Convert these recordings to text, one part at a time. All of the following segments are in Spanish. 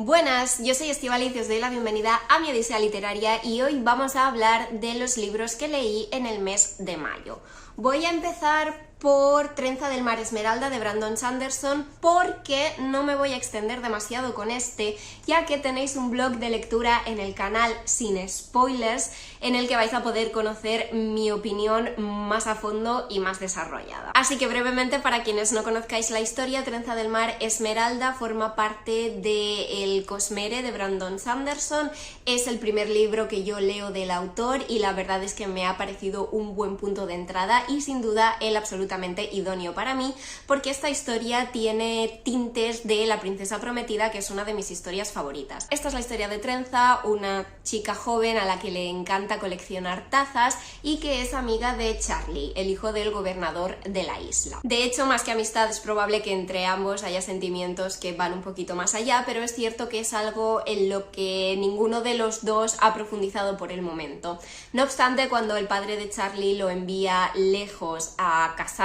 Buenas, yo soy Estíbaliz y os doy la bienvenida a mi odisea literaria y hoy vamos a hablar de los libros que leí en el mes de mayo. Voy a empezar por Trenza del mar esmeralda de Brandon Sanderson porque no me voy a extender demasiado con este, ya que tenéis un blog de lectura en el canal sin spoilers en el que vais a poder conocer mi opinión más a fondo y más desarrollada. Así que brevemente, para quienes no conozcáis la historia, Trenza del mar esmeralda forma parte de El Cosmere de Brandon Sanderson. Es el primer libro que yo leo del autor y la verdad es que me ha parecido un buen punto de entrada y sin duda el absolutamente idóneo para mí, porque esta historia tiene tintes de La princesa prometida, que es una de mis historias favoritas. Esta es la historia de Trenza, una chica joven a la que le encanta coleccionar tazas y que es amiga de Charlie, el hijo del gobernador de la isla. De hecho, más que amistad, es probable que entre ambos haya sentimientos que van un poquito más allá, pero es cierto que es algo en lo que ninguno de los dos ha profundizado por el momento. No obstante, cuando el padre de Charlie lo envía lejos a casarse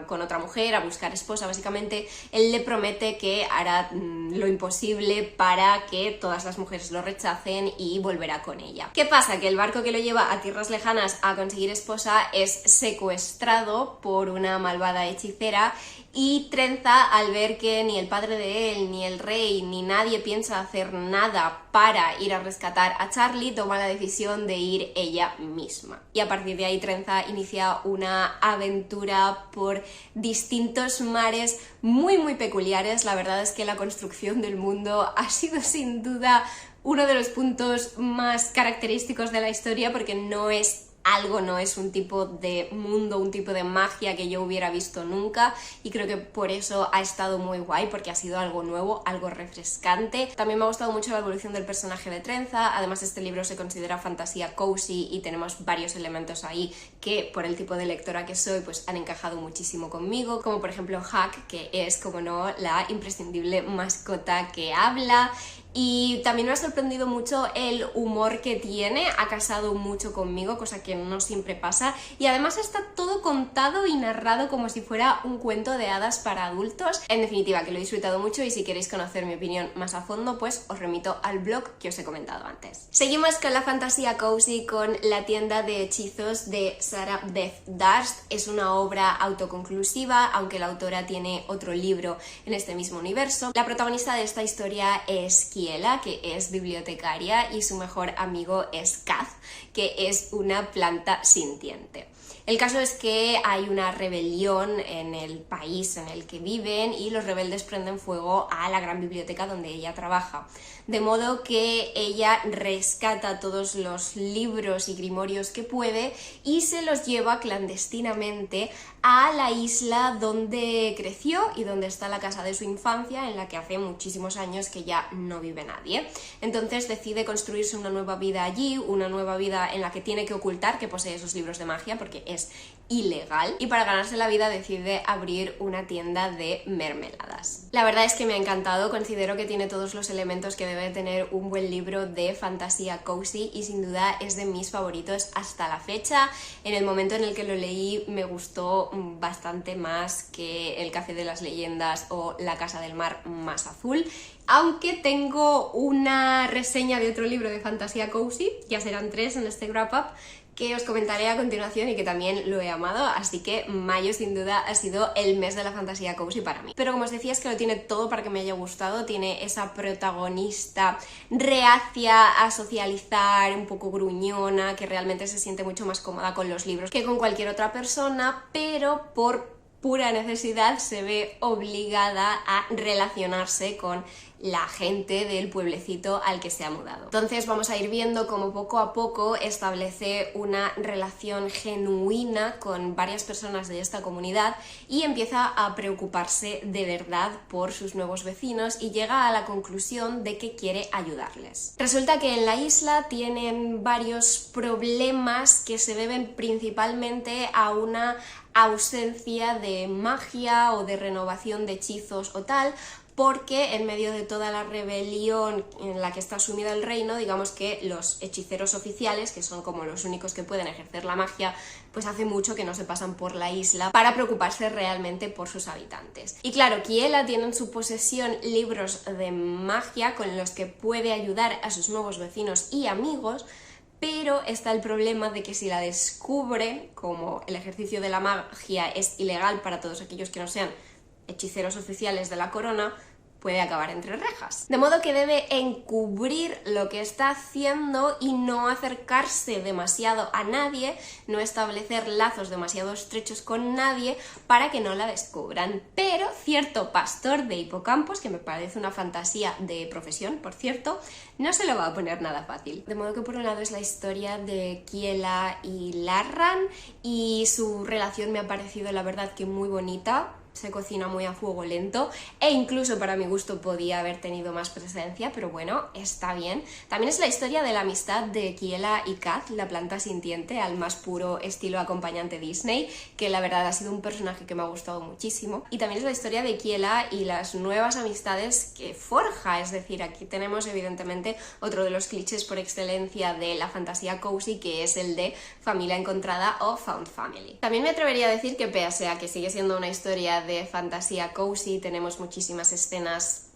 con otra mujer, a buscar esposa, básicamente, él le promete que hará lo imposible para que todas las mujeres lo rechacen y volverá con ella. ¿Qué pasa? Que el barco que lo lleva a tierras lejanas a conseguir esposa es secuestrado por una malvada hechicera y Trenza, al ver que ni el padre de él, ni el rey, ni nadie piensa hacer nada para ir a rescatar a Charlie, toma la decisión de ir ella misma. Y a partir de ahí Trenza inicia una aventura por distintos mares muy peculiares. La verdad es que la construcción del mundo ha sido sin duda uno de los puntos más característicos de la historia, porque no es un tipo de mundo, un tipo de magia que yo hubiera visto nunca, y creo que por eso ha estado muy guay, porque ha sido algo nuevo, algo refrescante. También me ha gustado mucho la evolución del personaje de Trenza. Además, este libro se considera fantasía cozy y tenemos varios elementos ahí que, por el tipo de lectora que soy, pues han encajado muchísimo conmigo, como por ejemplo Huck, que es, como no, la imprescindible mascota que habla. Y también me ha sorprendido mucho el humor que tiene, ha casado mucho conmigo, cosa que no siempre pasa, y además está todo contado y narrado como si fuera un cuento de hadas para adultos. En definitiva, que lo he disfrutado mucho, y si queréis conocer mi opinión más a fondo, pues os remito al blog que os he comentado antes. Seguimos con la fantasía cozy, con La tienda de hechizos de Sarah Beth Durst. Es una obra autoconclusiva, aunque la autora tiene otro libro en este mismo universo. La protagonista de esta historia es Kiela, que es bibliotecaria, y su mejor amigo es Kaz, que es una planta sintiente. El caso es que hay una rebelión en el país en el que viven y los rebeldes prenden fuego a la gran biblioteca donde ella trabaja. De modo que ella rescata todos los libros y grimorios que puede y se los lleva clandestinamente a la isla donde creció y donde está la casa de su infancia, en la que hace muchísimos años que ya no vive nadie. Entonces decide construirse una nueva vida allí, una nueva vida en la que tiene que ocultar que posee esos libros de magia, porque es ilegal, y para ganarse la vida decide abrir una tienda de mermeladas. La verdad es que me ha encantado, considero que tiene todos los elementos que debe tener un buen libro de fantasía cozy y sin duda es de mis favoritos hasta la fecha. En el momento en el que lo leí me gustó bastante más que El café de las leyendas o La casa del mar más azul, aunque tengo una reseña de otro libro de fantasía cozy, ya serán 3 en este wrap up, que os comentaré a continuación y que también lo he amado, así que mayo sin duda ha sido el mes de la fantasía cozy para mí. Pero como os decía, es que lo tiene todo para que me haya gustado. Tiene esa protagonista reacia a socializar, un poco gruñona, que realmente se siente mucho más cómoda con los libros que con cualquier otra persona, pero por pura necesidad se ve obligada a relacionarse con la gente del pueblecito al que se ha mudado. Entonces vamos a ir viendo cómo poco a poco establece una relación genuina con varias personas de esta comunidad y empieza a preocuparse de verdad por sus nuevos vecinos y llega a la conclusión de que quiere ayudarles. Resulta que en la isla tienen varios problemas que se deben principalmente a una ausencia de magia o de renovación de hechizos o tal, porque en medio de toda la rebelión en la que está sumido el reino, digamos que los hechiceros oficiales, que son como los únicos que pueden ejercer la magia, pues hace mucho que no se pasan por la isla para preocuparse realmente por sus habitantes. Y claro, Kiela tiene en su posesión libros de magia con los que puede ayudar a sus nuevos vecinos y amigos, pero está el problema de que si la descubre, como el ejercicio de la magia es ilegal para todos aquellos que no sean hechiceros oficiales de la corona, puede acabar entre rejas. De modo que debe encubrir lo que está haciendo y no acercarse demasiado a nadie, no establecer lazos demasiado estrechos con nadie para que no la descubran. Pero cierto pastor de Hipocampos, que me parece una fantasía de profesión, por cierto, no se lo va a poner nada fácil. De modo que por un lado es la historia de Kiela y Larran, y su relación me ha parecido la verdad que muy bonita. Se cocina muy a fuego lento e incluso para mi gusto podía haber tenido más presencia, pero bueno, está bien. También es la historia de la amistad de Kiela y Kat, la planta sintiente, al más puro estilo acompañante Disney, que la verdad ha sido un personaje que me ha gustado muchísimo. Y también es la historia de Kiela y las nuevas amistades que forja, es decir, aquí tenemos evidentemente otro de los clichés por excelencia de la fantasía cozy, que es el de familia encontrada o found family. También me atrevería a decir que pese a que sigue siendo una historia de fantasía cozy, tenemos muchísimas escenas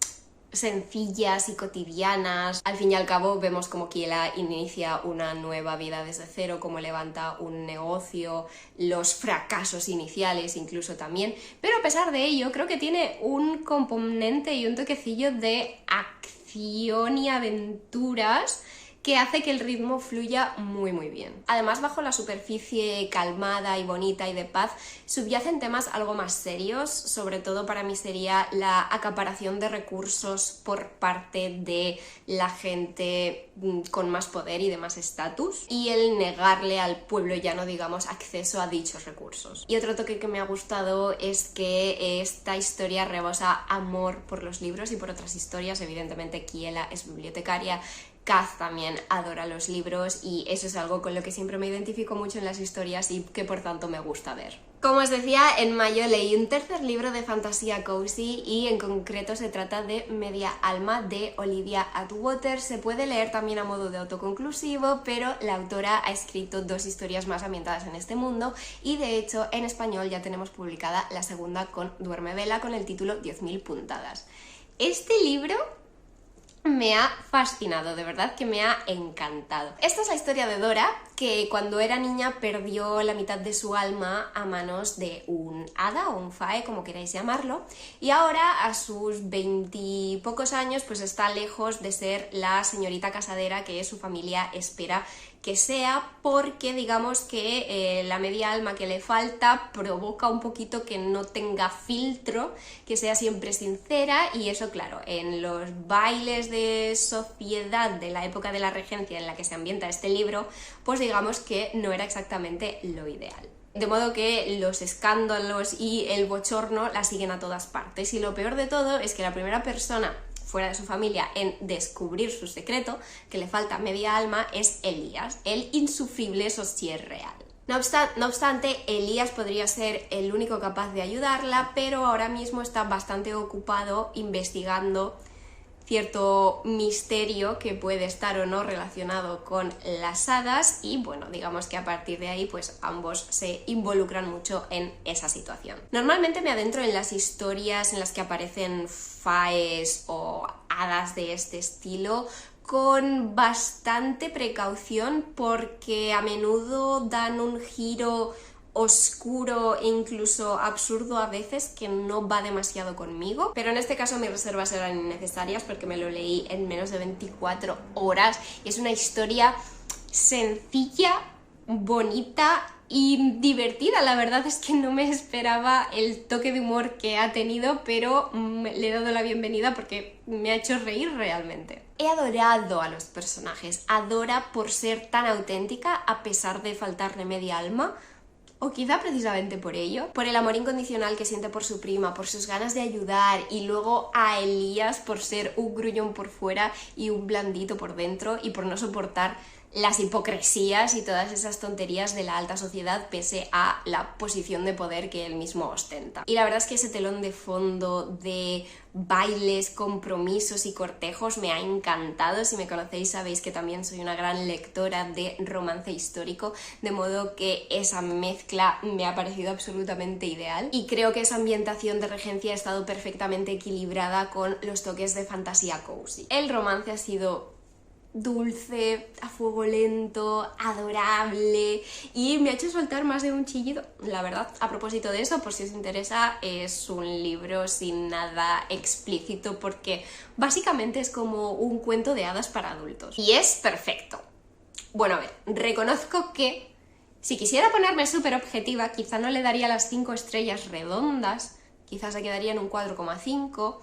sencillas y cotidianas. Al fin y al cabo vemos como Kiela inicia una nueva vida desde cero, como levanta un negocio, los fracasos iniciales incluso también, pero a pesar de ello creo que tiene un componente y un toquecillo de acción y aventuras que hace que el ritmo fluya muy bien. Además, bajo la superficie calmada y bonita y de paz, subyacen temas algo más serios, sobre todo para mí sería la acaparación de recursos por parte de la gente con más poder y de más estatus, y el negarle al pueblo llano, digamos, acceso a dichos recursos. Y otro toque que me ha gustado es que esta historia rebosa amor por los libros y por otras historias. Evidentemente Kiela es bibliotecaria, Kat también adora los libros y eso es algo con lo que siempre me identifico mucho en las historias y que por tanto me gusta ver. Como os decía, en mayo leí un tercer libro de fantasía cozy y en concreto se trata de Media Alma de Olivia Atwater. Se puede leer también a modo de autoconclusivo, pero la autora ha escrito 2 historias más ambientadas en este mundo y de hecho en español ya tenemos publicada la segunda con Duerme Vela con el título 10.000 puntadas. Este libro me ha fascinado, de verdad que me ha encantado. Esta es la historia de Dora, que cuando era niña perdió la mitad de su alma a manos de un hada o un fae, como queráis llamarlo, y ahora a sus 20 y pocos años pues está lejos de ser la señorita casadera que su familia espera que sea, porque digamos que la media alma que le falta provoca un poquito que no tenga filtro, que sea siempre sincera, y eso claro, en los bailes de sociedad de la época de la regencia en la que se ambienta este libro, pues digamos que no era exactamente lo ideal. De modo que los escándalos y el bochorno la siguen a todas partes, y lo peor de todo es que la primera persona fuera de su familia en descubrir su secreto, que le falta media alma, es Elías, el insufrible Saussier real. No obstante, Elías podría ser el único capaz de ayudarla, pero ahora mismo está bastante ocupado investigando cierto misterio que puede estar o no relacionado con las hadas, y bueno, digamos que a partir de ahí pues ambos se involucran mucho en esa situación. Normalmente me adentro en las historias en las que aparecen faes o hadas de este estilo con bastante precaución, porque a menudo dan un giro oscuro e incluso absurdo a veces que no va demasiado conmigo, pero en este caso mis reservas eran innecesarias porque me lo leí en menos de 24 horas y es una historia sencilla, bonita y divertida. La verdad es que no me esperaba el toque de humor que ha tenido, pero le he dado la bienvenida porque me ha hecho reír realmente. He adorado a los personajes, adora por ser tan auténtica a pesar de faltarle media alma, o quizá precisamente por ello, por el amor incondicional que siente por su prima, por sus ganas de ayudar, y luego a Elías por ser un gruñón por fuera y un blandito por dentro, y por no soportar las hipocresías y todas esas tonterías de la alta sociedad pese a la posición de poder que él mismo ostenta. Y la verdad es que ese telón de fondo de bailes, compromisos y cortejos me ha encantado. Si me conocéis sabéis que también soy una gran lectora de romance histórico, de modo que esa mezcla me ha parecido absolutamente ideal y creo que esa ambientación de regencia ha estado perfectamente equilibrada con los toques de fantasía cozy. El romance ha sido dulce, a fuego lento, adorable y me ha hecho soltar más de un chillido, la verdad. A propósito de eso, por si os interesa, es un libro sin nada explícito porque básicamente es como un cuento de hadas para adultos y es perfecto. Bueno, a ver, reconozco que si quisiera ponerme súper objetiva, quizá no le daría las 5 estrellas redondas, quizás se quedaría en un 4,5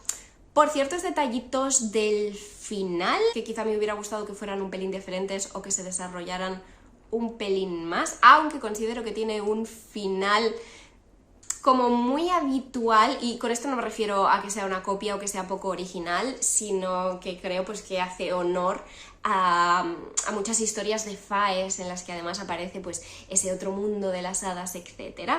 por ciertos detallitos del final, que quizá me hubiera gustado que fueran un pelín diferentes o que se desarrollaran un pelín más, aunque considero que tiene un final como muy habitual, y con esto no me refiero a que sea una copia o que sea poco original, sino que creo pues que hace honor a muchas historias de faes en las que además aparece pues ese otro mundo de las hadas, etc.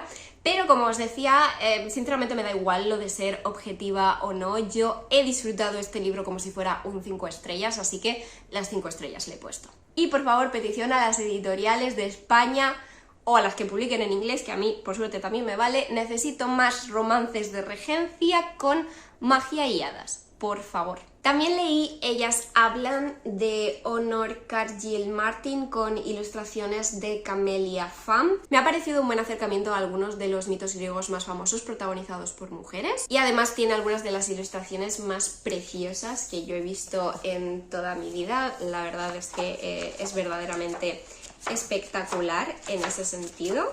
Pero como os decía, sinceramente me da igual lo de ser objetiva o no. Yo he disfrutado este libro como si fuera un 5 estrellas, así que las 5 estrellas le he puesto. Y por favor, petición a las editoriales de España o a las que publiquen en inglés, que a mí por suerte también me vale, necesito más romances de regencia con magia y hadas, por favor. También leí Ellas hablan de Honor Cargill-Martin con ilustraciones de Camelia Pham. Me ha parecido un buen acercamiento a algunos de los mitos griegos más famosos protagonizados por mujeres y además tiene algunas de las ilustraciones más preciosas que yo he visto en toda mi vida. La verdad es que es verdaderamente espectacular en ese sentido.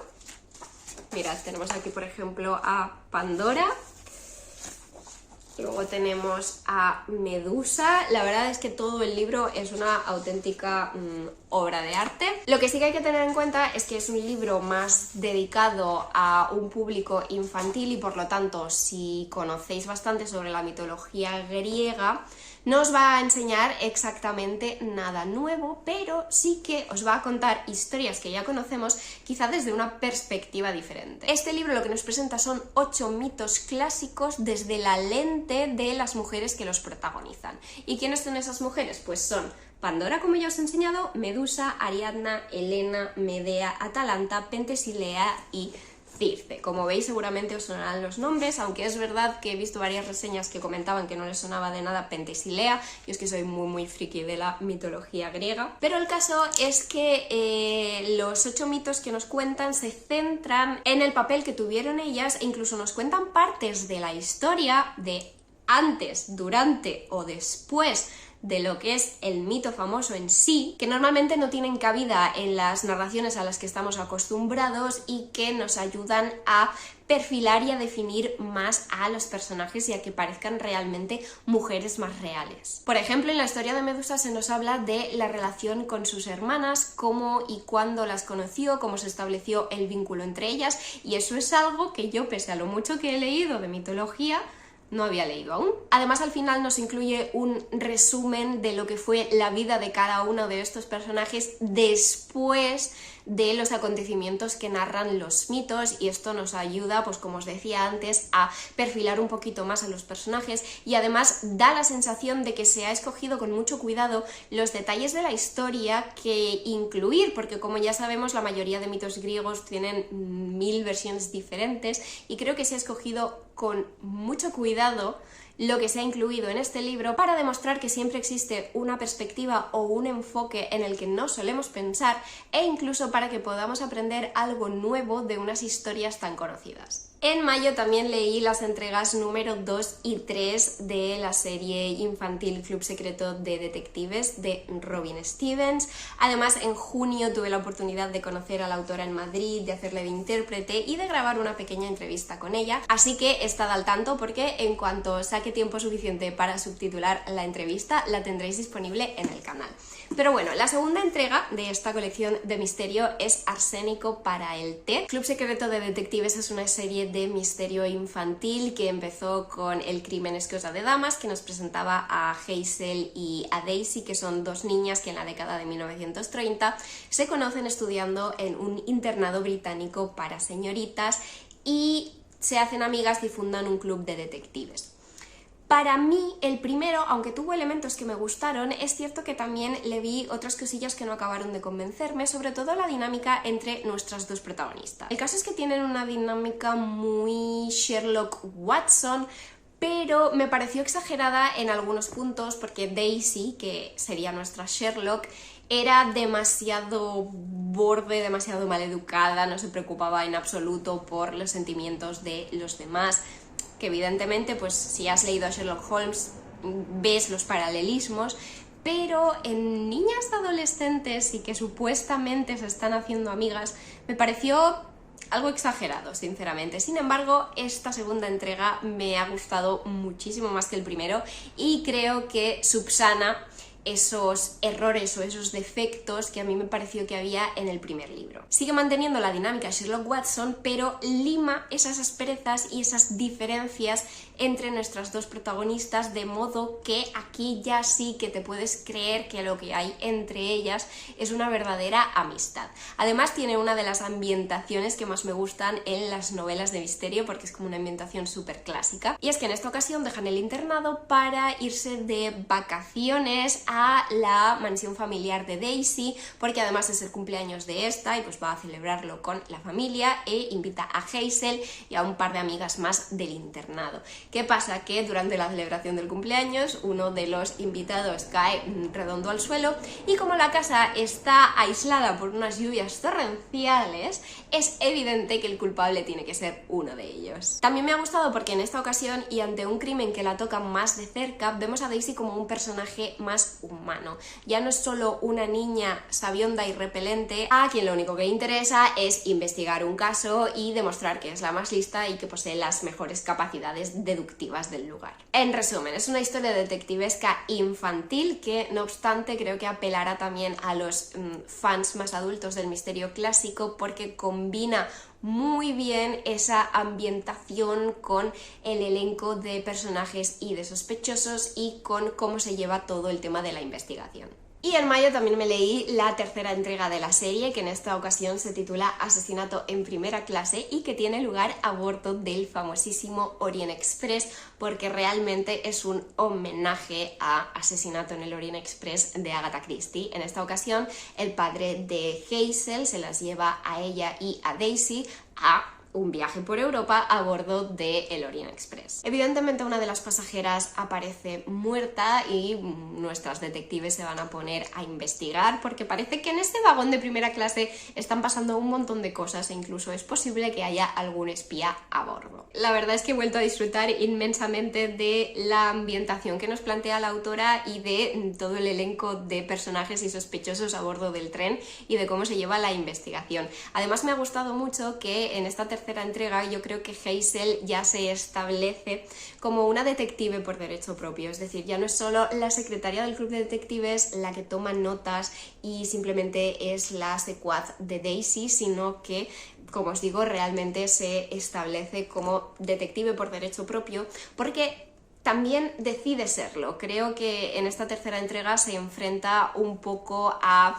Mirad, tenemos aquí por ejemplo a Pandora. Luego tenemos a Medusa. La verdad es que todo el libro es una auténtica obra de arte. Lo que sí que hay que tener en cuenta es que es un libro más dedicado a un público infantil y por lo tanto, si conocéis bastante sobre la mitología griega, no os va a enseñar exactamente nada nuevo, pero sí que os va a contar historias que ya conocemos, quizá desde una perspectiva diferente. Este libro lo que nos presenta son 8 mitos clásicos desde la lente de las mujeres que los protagonizan. ¿Y quiénes son esas mujeres? Pues son Pandora, como ya os he enseñado, Medusa, Ariadna, Helena, Medea, Atalanta, Pentesilea y Circe. Como veis, seguramente os sonarán los nombres, aunque es verdad que he visto varias reseñas que comentaban que no les sonaba de nada Pentesilea. Yo es que soy muy friki de la mitología griega. Pero el caso es que los 8 mitos que nos cuentan se centran en el papel que tuvieron ellas e incluso nos cuentan partes de la historia de antes, durante o después de lo que es el mito famoso en sí, que normalmente no tienen cabida en las narraciones a las que estamos acostumbrados y que nos ayudan a perfilar y a definir más a los personajes y a que parezcan realmente mujeres más reales. Por ejemplo, en la historia de Medusa se nos habla de la relación con sus hermanas, cómo y cuándo las conoció, cómo se estableció el vínculo entre ellas, y eso es algo que yo, pese a lo mucho que he leído de mitología, no había leído aún. Además, al final nos incluye un resumen de lo que fue la vida de cada uno de estos personajes después de los acontecimientos que narran los mitos, y esto nos ayuda, pues como os decía antes, a perfilar un poquito más a los personajes, y además da la sensación de que se ha escogido con mucho cuidado los detalles de la historia que incluir, porque como ya sabemos la mayoría de mitos griegos tienen 1000 versiones diferentes y creo que se ha escogido con mucho cuidado lo que se ha incluido en este libro para demostrar que siempre existe una perspectiva o un enfoque en el que no solemos pensar, e incluso para que podamos aprender algo nuevo de unas historias tan conocidas. En mayo también leí las entregas número 2 y 3 de la serie infantil Club Secreto de Detectives de Robin Stevens. Además, en junio tuve la oportunidad de conocer a la autora en Madrid, de hacerle de intérprete y de grabar una pequeña entrevista con ella. Así que estad al tanto porque en cuanto saque tiempo suficiente para subtitular la entrevista, la tendréis disponible en el canal. Pero bueno, la segunda entrega de esta colección de misterio es Arsénico para el té. Club Secreto de Detectives es una serie de misterio infantil que empezó con El crimen es cosa de damas, que nos presentaba a Hazel y a Daisy, que son dos niñas que en la década de 1930 se conocen estudiando en un internado británico para señoritas y se hacen amigas y fundan un club de detectives. Para mí, el primero, aunque tuvo elementos que me gustaron, es cierto que también le vi otras cosillas que no acabaron de convencerme, sobre todo la dinámica entre nuestras dos protagonistas. El caso es que tienen una dinámica muy Sherlock Watson, pero me pareció exagerada en algunos puntos porque Daisy, que sería nuestra Sherlock, era demasiado borde, demasiado maleducada, no se preocupaba en absoluto por los sentimientos de los demás, que evidentemente, pues si has leído a Sherlock Holmes ves los paralelismos, pero en niñas adolescentes y que supuestamente se están haciendo amigas, me pareció algo exagerado, sinceramente. Sin embargo, esta segunda entrega me ha gustado muchísimo más que el primero y creo que subsana esos errores o esos defectos que a mí me pareció que había en el primer libro. Sigue manteniendo la dinámica Sherlock Watson, pero lima esas asperezas y esas diferencias entre nuestras dos protagonistas, de modo que aquí ya sí que te puedes creer que lo que hay entre ellas es una verdadera amistad. Además tiene una de las ambientaciones que más me gustan en las novelas de misterio, porque es como una ambientación súper clásica, y es que en esta ocasión dejan el internado para irse de vacaciones a la mansión familiar de Daisy, porque además es el cumpleaños de esta y pues va a celebrarlo con la familia e invita a Hazel y a un par de amigas más del internado. ¿Qué pasa? Que durante la celebración del cumpleaños uno de los invitados cae redondo al suelo y como la casa está aislada por unas lluvias torrenciales, es evidente que el culpable tiene que ser uno de ellos. También me ha gustado porque en esta ocasión, y ante un crimen que la toca más de cerca, vemos a Daisy como un personaje más humano. Ya no es solo una niña sabionda y repelente a quien lo único que le interesa es investigar un caso y demostrar que es la más lista y que posee las mejores capacidades deductivas del lugar. En resumen, es una historia detectivesca infantil que, no obstante, creo que apelará también a los fans más adultos del misterio clásico porque combina muy bien esa ambientación con el elenco de personajes y de sospechosos y con cómo se lleva todo el tema de la investigación. Y en mayo también me leí la tercera entrega de la serie, que en esta ocasión se titula Asesinato en primera clase y que tiene lugar a bordo del famosísimo Orient Express, porque realmente es un homenaje a Asesinato en el Orient Express de Agatha Christie. En esta ocasión el padre de Hazel se las lleva a ella y a Daisy a un viaje por Europa a bordo del Orient Express. Evidentemente una de las pasajeras aparece muerta y nuestras detectives se van a poner a investigar porque parece que en este vagón de primera clase están pasando un montón de cosas e incluso es posible que haya algún espía a bordo. La verdad es que he vuelto a disfrutar inmensamente de la ambientación que nos plantea la autora y de todo el elenco de personajes y sospechosos a bordo del tren y de cómo se lleva la investigación. Además me ha gustado mucho que en esta tercera entrega yo creo que Hazel ya se establece como una detective por derecho propio, es decir, ya no es solo la secretaria del club de detectives la que toma notas y simplemente es la secuaz de Daisy, sino que, como os digo, realmente se establece como detective por derecho propio porque también decide serlo. Creo que en esta tercera entrega se enfrenta un poco a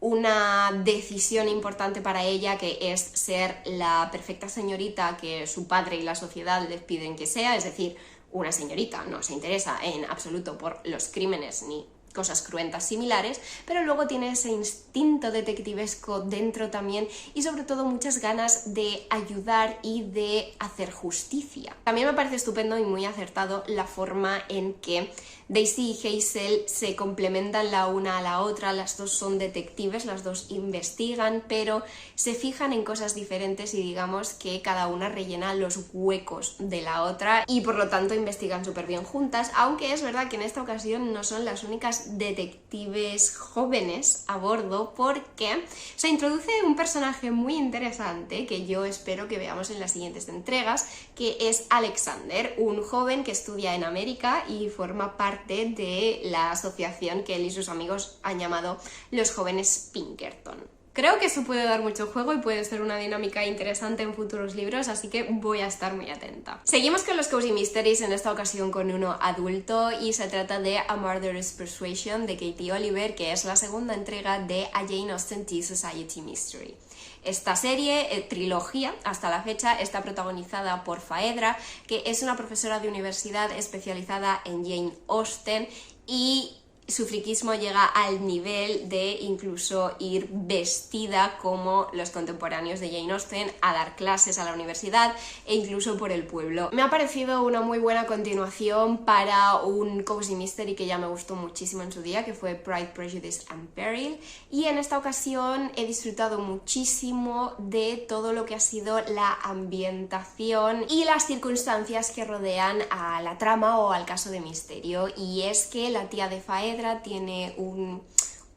una decisión importante para ella, que es ser la perfecta señorita que su padre y la sociedad les piden que sea, es decir, una señorita, no se interesa en absoluto por los crímenes ni cosas cruentas similares, pero luego tiene ese instinto detectivesco dentro también y sobre todo muchas ganas de ayudar y de hacer justicia. También me parece estupendo y muy acertado la forma en que Daisy y Hazel se complementan la una a la otra, las dos son detectives, las dos investigan, pero se fijan en cosas diferentes y digamos que cada una rellena los huecos de la otra y por lo tanto investigan súper bien juntas, aunque es verdad que en esta ocasión no son las únicas detectives jóvenes a bordo porque se introduce un personaje muy interesante que yo espero que veamos en las siguientes entregas, que es Alexander, un joven que estudia en América y forma parte de la asociación que él y sus amigos han llamado los jóvenes Pinkerton. Creo que eso puede dar mucho juego y puede ser una dinámica interesante en futuros libros, así que voy a estar muy atenta. Seguimos con los Cozy Mysteries, en esta ocasión con uno adulto, y se trata de A Murderous Persuasion de Katie Oliver, que es la segunda entrega de A Jane Austen Tea Society Mystery. Esta serie, trilogía, hasta la fecha, está protagonizada por Phaedra, que es una profesora de universidad especializada en Jane Austen, y su friquismo llega al nivel de incluso ir vestida como los contemporáneos de Jane Austen a dar clases a la universidad e incluso por el pueblo. Me ha parecido una muy buena continuación para un Cozy Mystery que ya me gustó muchísimo en su día, que fue Pride, Prejudice and Peril, y en esta ocasión he disfrutado muchísimo de todo lo que ha sido la ambientación y las circunstancias que rodean a la trama o al caso de misterio, y es que la tía de Phaedra tiene un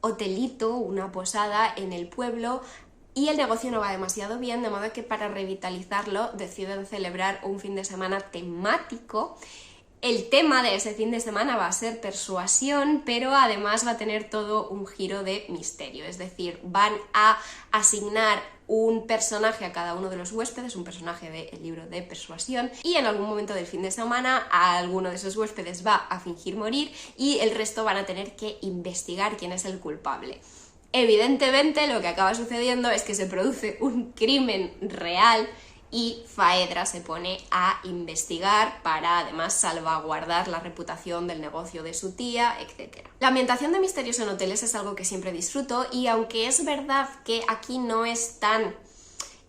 hotelito, una posada en el pueblo, y el negocio no va demasiado bien, de modo que para revitalizarlo deciden celebrar un fin de semana temático. El tema de ese fin de semana va a ser persuasión, pero además va a tener todo un giro de misterio, es decir, van a asignar un personaje a cada uno de los huéspedes, un personaje del libro de persuasión, y en algún momento del fin de semana a alguno de esos huéspedes va a fingir morir y el resto van a tener que investigar quién es el culpable. Evidentemente lo que acaba sucediendo es que se produce un crimen real y Phaedra se pone a investigar para además salvaguardar la reputación del negocio de su tía, etc. La ambientación de misterios en hoteles es algo que siempre disfruto, y aunque es verdad que aquí no es tan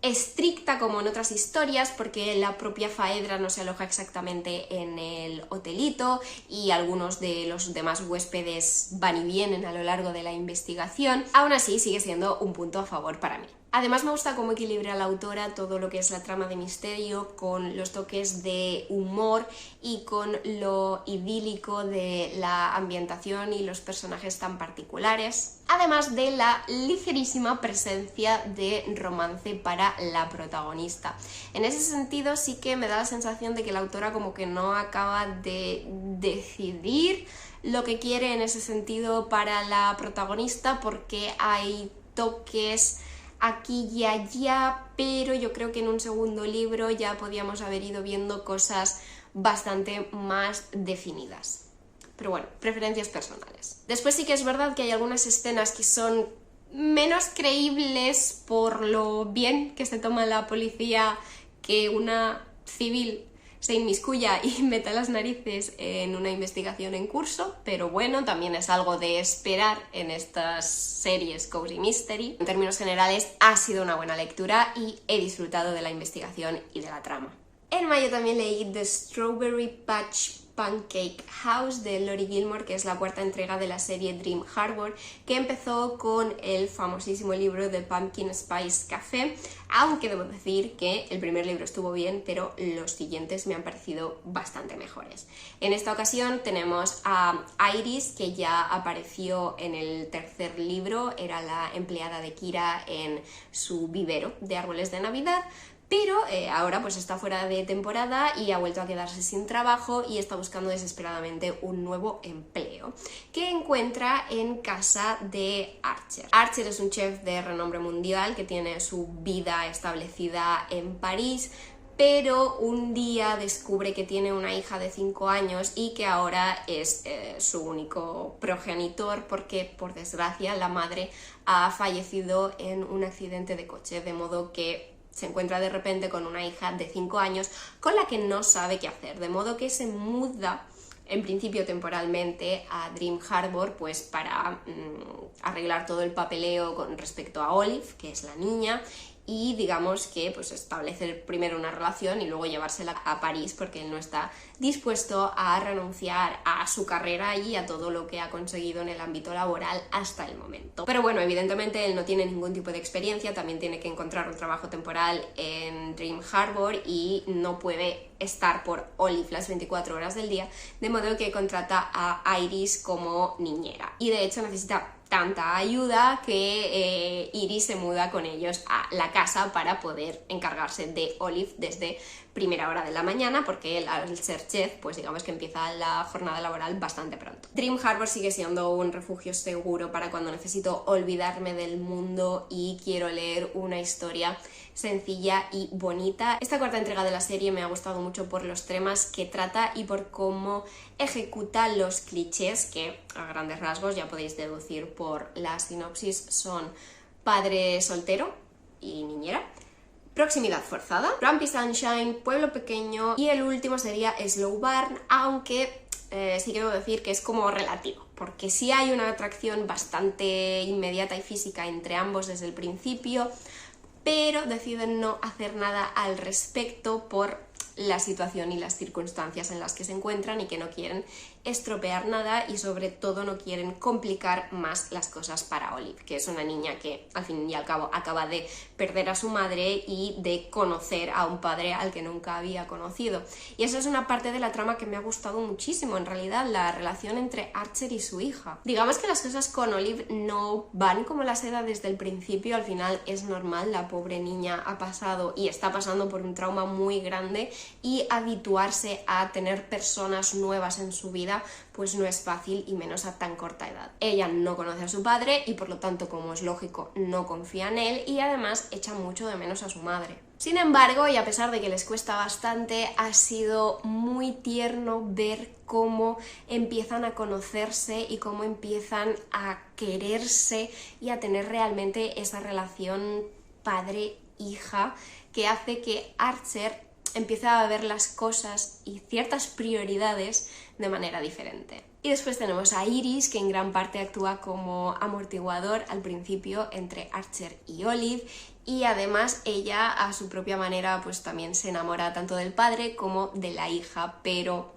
estricta como en otras historias, porque la propia Phaedra no se aloja exactamente en el hotelito y algunos de los demás huéspedes van y vienen a lo largo de la investigación, aún así sigue siendo un punto a favor para mí. Además me gusta cómo equilibra la autora todo lo que es la trama de misterio con los toques de humor y con lo idílico de la ambientación y los personajes tan particulares, además de la ligerísima presencia de romance para la protagonista. En ese sentido sí que me da la sensación de que la autora como que no acaba de decidir lo que quiere en ese sentido para la protagonista, porque hay toques aquí y allá, pero yo creo que en un segundo libro ya podíamos haber ido viendo cosas bastante más definidas. Pero bueno, preferencias personales. Después sí que es verdad que hay algunas escenas que son menos creíbles por lo bien que se toma la policía que una civil se inmiscuya y meta las narices en una investigación en curso, pero bueno, también es algo de esperar en estas series Cozy Mystery. En términos generales ha sido una buena lectura y he disfrutado de la investigación y de la trama. En mayo también leí The Strawberry Patch Pancake House de Lori Gilmore, que es la cuarta entrega de la serie Dream Harbor, que empezó con el famosísimo libro de Pumpkin Spice Café, aunque debo decir que el primer libro estuvo bien, pero los siguientes me han parecido bastante mejores. En esta ocasión tenemos a Iris, que ya apareció en el tercer libro, era la empleada de Kira en su vivero de árboles de Navidad, pero ahora pues está fuera de temporada y ha vuelto a quedarse sin trabajo y está buscando desesperadamente un nuevo empleo, que encuentra en casa de Archer. Archer es un chef de renombre mundial que tiene su vida establecida en París, pero un día descubre que tiene una hija de 5 años y que ahora es su único progenitor, porque por desgracia la madre ha fallecido en un accidente de coche, de modo que se encuentra de repente con una hija de 5 años con la que no sabe qué hacer, de modo que se muda en principio temporalmente a Dream Harbor pues para arreglar todo el papeleo con respecto a Olive, que es la niña, y digamos que pues establecer primero una relación y luego llevársela a París, porque él no está dispuesto a renunciar a su carrera y a todo lo que ha conseguido en el ámbito laboral hasta el momento. Pero bueno, evidentemente él no tiene ningún tipo de experiencia, también tiene que encontrar un trabajo temporal en Dream Harbor y no puede estar por Olive las 24 horas del día, de modo que contrata a Iris como niñera, y de hecho necesita tanta ayuda que Iris se muda con ellos a la casa para poder encargarse de Olive desde primera hora de la mañana, porque él, al ser chef, pues digamos que empieza la jornada laboral bastante pronto. Dream Harbor sigue siendo un refugio seguro para cuando necesito olvidarme del mundo y quiero leer una historia sencilla y bonita. Esta cuarta entrega de la serie me ha gustado mucho por los temas que trata y por cómo ejecuta los clichés que, a grandes rasgos, ya podéis deducir por la sinopsis, son padre soltero y niñera, proximidad forzada, Grumpy Sunshine, pueblo pequeño y el último sería Slow Burn, aunque sí que debo decir que es como relativo, porque sí hay una atracción bastante inmediata y física entre ambos desde el principio, pero deciden no hacer nada al respecto por la situación y las circunstancias en las que se encuentran y que no quieren estropear nada y sobre todo no quieren complicar más las cosas para Olive, que es una niña que al fin y al cabo acaba de perder a su madre y de conocer a un padre al que nunca había conocido. Y eso es una parte de la trama que me ha gustado muchísimo, en realidad, la relación entre Archer y su hija. Digamos que las cosas con Olive no van como la seda desde el principio, al final es normal, la pobre niña ha pasado y está pasando por un trauma muy grande y habituarse a tener personas nuevas en su vida pues no es fácil y menos a tan corta edad. Ella no conoce a su padre y por lo tanto, como es lógico, no confía en él y además echa mucho de menos a su madre. Sin embargo, y a pesar de que les cuesta bastante, ha sido muy tierno ver cómo empiezan a conocerse y cómo empiezan a quererse y a tener realmente esa relación padre-hija que hace que Archer empieza a ver las cosas y ciertas prioridades de manera diferente. Y después tenemos a Iris, que en gran parte actúa como amortiguador al principio entre Archer y Olive, y además ella a su propia manera pues también se enamora tanto del padre como de la hija, pero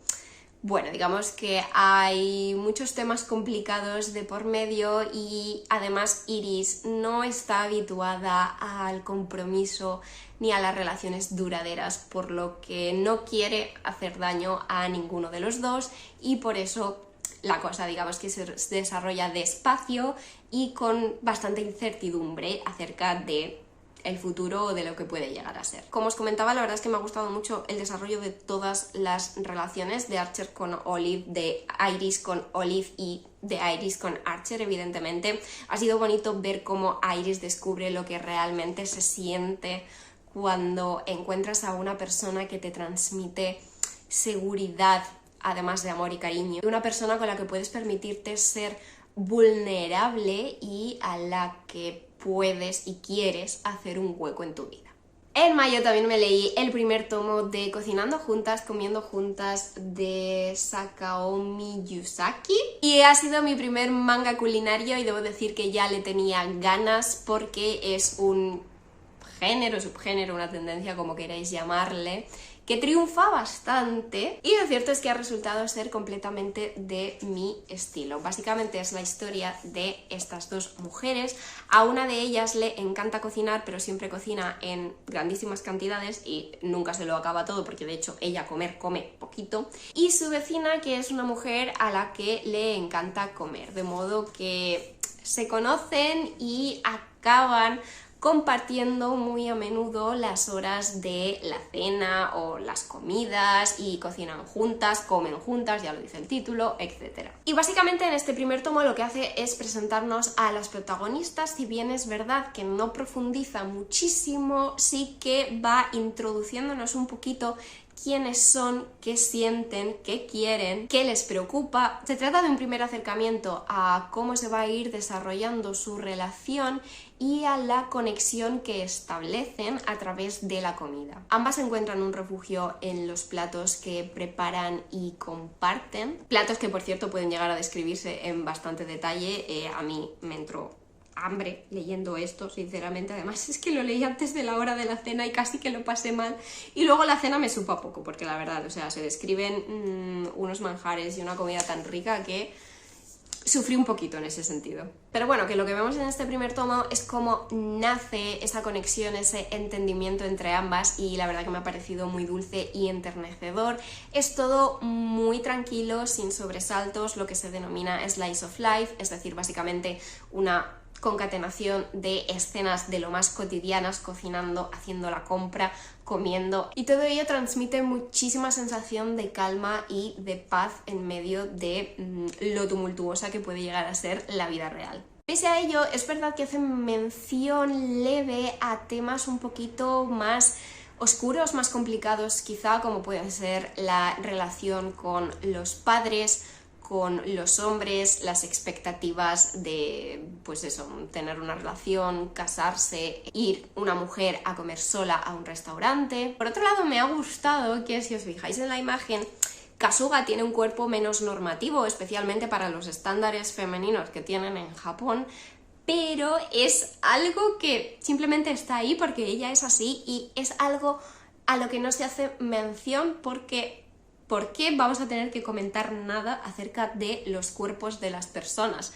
bueno, digamos que hay muchos temas complicados de por medio y además Iris no está habituada al compromiso ni a las relaciones duraderas, por lo que no quiere hacer daño a ninguno de los dos y por eso la cosa, digamos que se desarrolla despacio y con bastante incertidumbre acerca de el futuro o de lo que puede llegar a ser. Como os comentaba, la verdad es que me ha gustado mucho el desarrollo de todas las relaciones de Archer con Olive, de Iris con Olive y de Iris con Archer, evidentemente. Ha sido bonito ver cómo Iris descubre lo que realmente se siente cuando encuentras a una persona que te transmite seguridad, además de amor y cariño. Una persona con la que puedes permitirte ser vulnerable y a la que puedes y quieres hacer un hueco en tu vida. En mayo también me leí el primer tomo de Cocinando Juntas, Comiendo Juntas de Sakaomi Yusaki y ha sido mi primer manga culinario y debo decir que ya le tenía ganas porque es un género, subgénero, una tendencia, como queráis llamarle, que triunfa bastante y lo cierto es que ha resultado ser completamente de mi estilo. Básicamente es la historia de estas dos mujeres. A una de ellas le encanta cocinar, pero siempre cocina en grandísimas cantidades y nunca se lo acaba todo porque de hecho ella come poquito. Y su vecina, que es una mujer a la que le encanta comer, de modo que se conocen y acaban compartiendo muy a menudo las horas de la cena o las comidas y cocinan juntas, comen juntas, ya lo dice el título, etc. Y básicamente en este primer tomo lo que hace es presentarnos a las protagonistas, si bien es verdad que no profundiza muchísimo, sí que va introduciéndonos un poquito quiénes son, qué sienten, qué quieren, qué les preocupa. Se trata de un primer acercamiento a cómo se va a ir desarrollando su relación y a la conexión que establecen a través de la comida. Ambas encuentran un refugio en los platos que preparan y comparten, platos que por cierto pueden llegar a describirse en bastante detalle. A mí me entró hambre leyendo esto, sinceramente. Además es que lo leí antes de la hora de la cena y casi que lo pasé mal y luego la cena me supo a poco porque la verdad, o sea, se describen unos manjares y una comida tan rica que sufrí un poquito en ese sentido. Pero bueno, que lo que vemos en este primer tomo es cómo nace esa conexión, ese entendimiento entre ambas, y la verdad que me ha parecido muy dulce y enternecedor. Es todo muy tranquilo, sin sobresaltos, lo que se denomina slice of life, es decir, básicamente una concatenación de escenas de lo más cotidianas, cocinando, haciendo la compra, comiendo, y todo ello transmite muchísima sensación de calma y de paz en medio de lo tumultuosa que puede llegar a ser la vida real. Pese a ello, es verdad que hacen mención leve a temas un poquito más oscuros, más complicados quizá, como pueden ser la relación con los padres, con los hombres, las expectativas de, pues eso, tener una relación, casarse, ir una mujer a comer sola a un restaurante. Por otro lado, me ha gustado que, si os fijáis en la imagen, Kasuga tiene un cuerpo menos normativo, especialmente para los estándares femeninos que tienen en Japón, pero es algo que simplemente está ahí porque ella es así, y es algo a lo que no se hace mención porque ¿por qué vamos a tener que comentar nada acerca de los cuerpos de las personas?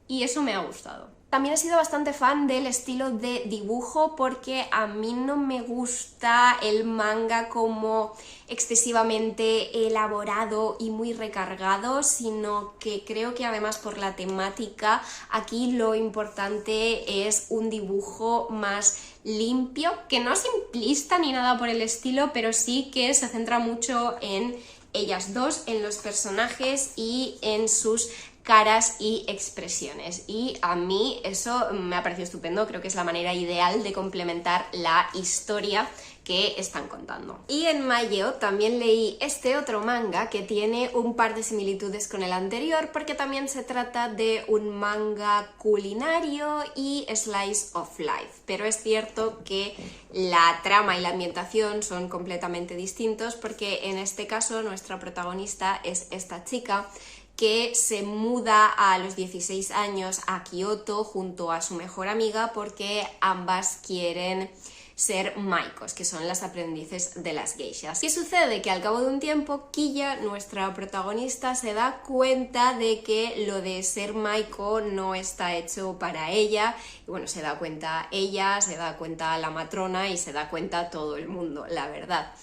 Y eso me ha gustado. También he sido bastante fan del estilo de dibujo porque a mí no me gusta el manga como excesivamente elaborado y muy recargado, sino que creo que además por la temática aquí lo importante es un dibujo más limpio, que no es simplista ni nada por el estilo, pero sí que se centra mucho en ellas dos, en los personajes y en sus caras y expresiones, y a mí eso me ha parecido estupendo. Creo que es la manera ideal de complementar la historia que están contando. Y en mayo también leí este otro manga que tiene un par de similitudes con el anterior, porque también se trata de un manga culinario y slice of life, pero es cierto que la trama y la ambientación son completamente distintos, porque en este caso nuestra protagonista es esta chica que se muda a los 16 años a Kioto junto a su mejor amiga porque ambas quieren ser maikos, que son las aprendices de las geishas. ¿Qué sucede? Que al cabo de un tiempo, Kiya, nuestra protagonista, se da cuenta de que lo de ser maiko no está hecho para ella, y bueno, se da cuenta ella, se da cuenta la matrona y se da cuenta todo el mundo, la verdad.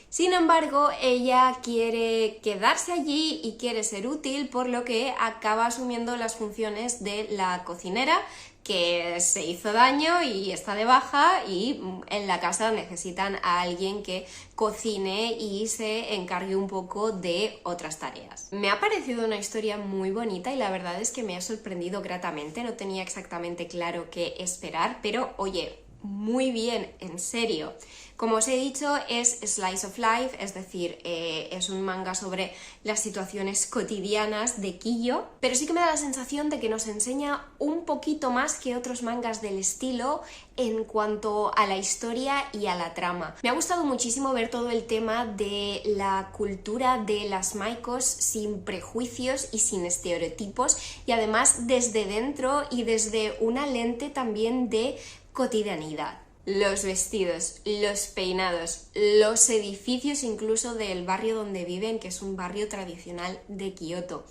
Sin embargo, ella quiere quedarse allí y quiere ser útil, por lo que acaba asumiendo las funciones de la cocinera, que se hizo daño y está de baja, y en la casa necesitan a alguien que cocine y se encargue un poco de otras tareas. Me ha parecido una historia muy bonita y la verdad es que me ha sorprendido gratamente. No tenía exactamente claro qué esperar, pero oye, muy bien, en serio. Como os he dicho, es slice of life, es decir, es un manga sobre las situaciones cotidianas de Kiyo, pero sí que me da la sensación de que nos enseña un poquito más que otros mangas del estilo en cuanto a la historia y a la trama. Me ha gustado muchísimo ver todo el tema de la cultura de las maikos sin prejuicios y sin estereotipos, y además desde dentro y desde una lente también de cotidianidad. Los vestidos, los peinados, los edificios incluso del barrio donde viven, que es un barrio tradicional de Kioto.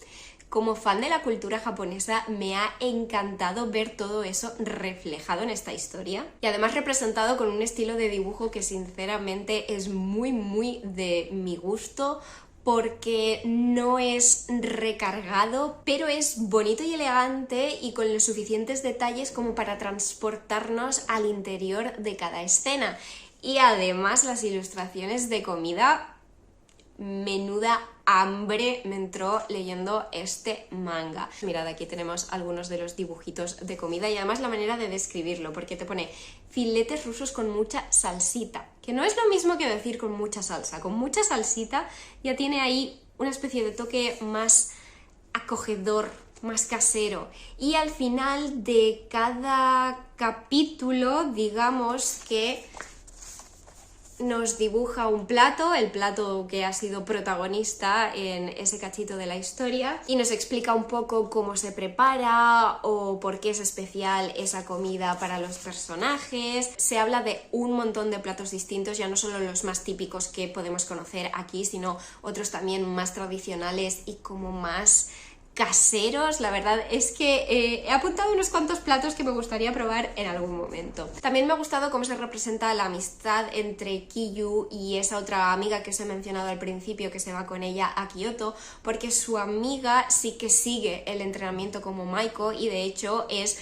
Como fan de la cultura japonesa, me ha encantado ver todo eso reflejado en esta historia, y además representado con un estilo de dibujo que sinceramente es muy de mi gusto, porque no es recargado, pero es bonito y elegante y con los suficientes detalles como para transportarnos al interior de cada escena. Y además las ilustraciones de comida, menuda hambre me entró leyendo este manga. Mirad, aquí tenemos algunos de los dibujitos de comida y además la manera de describirlo, porque te pone filetes rusos con mucha salsita, que no es lo mismo que decir con mucha salsa. Con mucha salsita ya tiene ahí una especie de toque más acogedor, más casero. Y al final de cada capítulo, digamos que nos dibuja un plato, el plato que ha sido protagonista en ese cachito de la historia, y nos explica un poco cómo se prepara o por qué es especial esa comida para los personajes. Se habla de un montón de platos distintos, ya no solo los más típicos que podemos conocer aquí, sino otros también más tradicionales y como más caseros. La verdad es que he apuntado unos cuantos platos que me gustaría probar en algún momento. También me ha gustado cómo se representa la amistad entre Kiyu y esa otra amiga que os he mencionado al principio, que se va con ella a Kioto, porque su amiga sí que sigue el entrenamiento como Maiko y de hecho es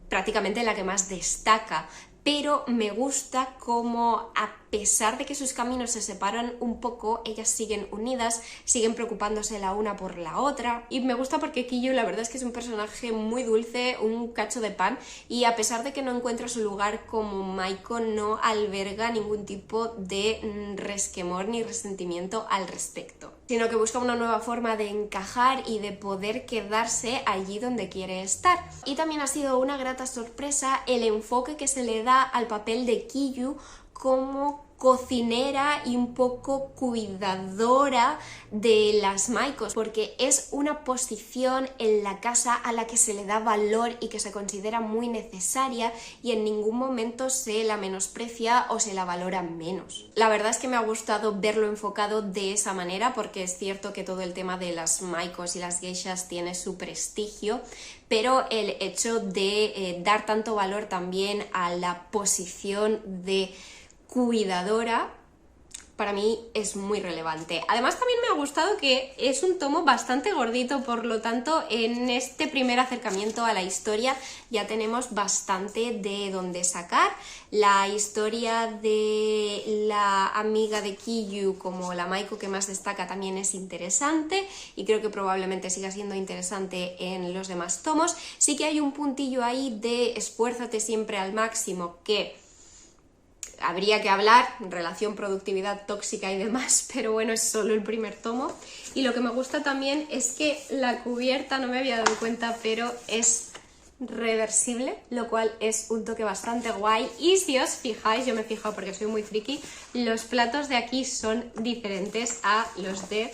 prácticamente la que más destaca. Pero me gusta cómo, a pesar de que sus caminos se separan un poco, ellas siguen unidas, siguen preocupándose la una por la otra. Y me gusta porque Kiyu la verdad es que es un personaje muy dulce, un cacho de pan, y a pesar de que no encuentra su lugar como Maiko, no alberga ningún tipo de resquemor ni resentimiento al respecto, sino que busca una nueva forma de encajar y de poder quedarse allí donde quiere estar. Y también ha sido una grata sorpresa el enfoque que se le da al papel de Kiyu como cocinera y un poco cuidadora de las Maikos, porque es una posición en la casa a la que se le da valor y que se considera muy necesaria y en ningún momento se la menosprecia o se la valora menos. La verdad es que me ha gustado verlo enfocado de esa manera, porque es cierto que todo el tema de las Maikos y las geishas tiene su prestigio, pero el hecho de dar tanto valor también a la posición de cuidadora, para mí es muy relevante. Además también me ha gustado que es un tomo bastante gordito, por lo tanto en este primer acercamiento a la historia ya tenemos bastante de dónde sacar. La historia de la amiga de Kiyu como la Maiko que más destaca también es interesante y creo que probablemente siga siendo interesante en los demás tomos. Sí que hay un puntillo ahí de esfuérzate siempre al máximo que habría que hablar, relación productividad tóxica y demás, pero bueno, es solo el primer tomo. Y lo que me gusta también es que la cubierta, no me había dado cuenta, pero es reversible, lo cual es un toque bastante guay. Y si os fijáis, yo me he fijado porque soy muy friki, los platos de aquí son diferentes a los de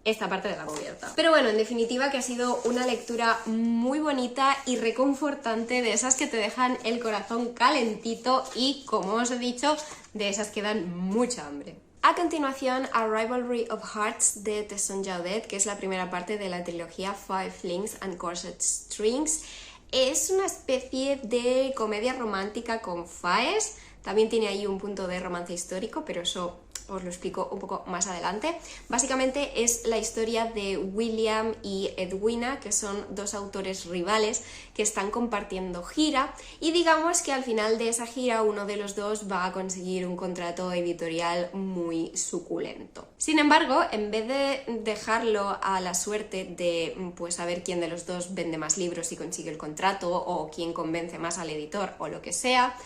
esta parte de la cubierta. Pero bueno, en definitiva que ha sido una lectura muy bonita y reconfortante, de esas que te dejan el corazón calentito y, como os he dicho, de esas que dan mucha hambre. A continuación, A Rivalry of Hearts de Tesson Jaudet, que es la primera parte de la trilogía Five Links and Corset Strings. Es una especie de comedia romántica con faes, también tiene ahí un punto de romance histórico, pero eso os lo explico un poco más adelante. Básicamente es la historia de William y Edwina, que son dos autores rivales que están compartiendo gira, y digamos que al final de esa gira uno de los dos va a conseguir un contrato editorial muy suculento. Sin embargo, en vez de dejarlo a la suerte de pues a ver quién de los dos vende más libros y consigue el contrato, o quién convence más al editor o lo que sea,